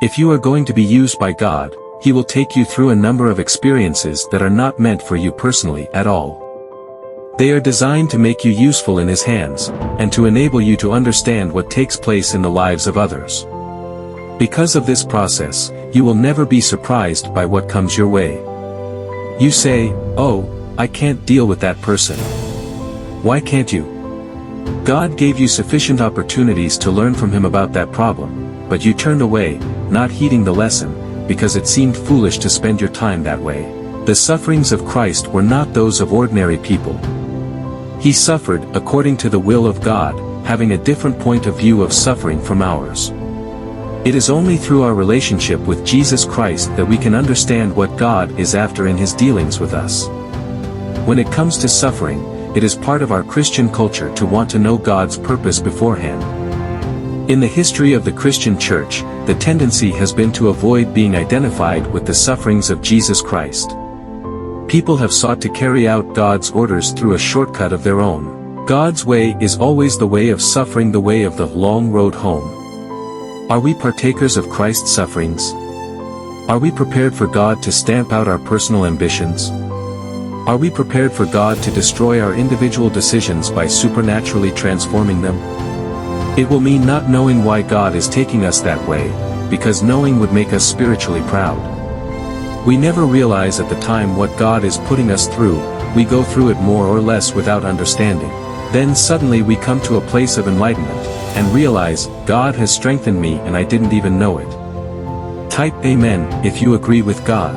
If you are going to be used by God, He will take you through a number of experiences that are not meant for you personally at all. They are designed to make you useful in His hands, and to enable you to understand what takes place in the lives of others. Because of this process, you will never be surprised by what comes your way. You say, "Oh, I can't deal with that person." Why can't you? God gave you sufficient opportunities to learn from Him about that problem, but you turned away, not heeding the lesson, because it seemed foolish to spend your time that way. The sufferings of Christ were not those of ordinary people. He suffered according to the will of God, having a different point of view of suffering from ours. It is only through our relationship with Jesus Christ that we can understand what God is after in His dealings with us. When it comes to suffering, it is part of our Christian culture to want to know God's purpose beforehand. In the history of the Christian Church, the tendency has been to avoid being identified with the sufferings of Jesus Christ. People have sought to carry out God's orders through a shortcut of their own. God's way is always the way of suffering, the way of the long road home. Are we partakers of Christ's sufferings? Are we prepared for God to stamp out our personal ambitions? Are we prepared for God to destroy our individual decisions by supernaturally transforming them? It will mean not knowing why God is taking us that way, because knowing would make us spiritually proud. We never realize at the time what God is putting us through. We go through it more or less without understanding. Then suddenly we come to a place of enlightenment, and realize, God has strengthened me and I didn't even know it. Type Amen if you agree with God.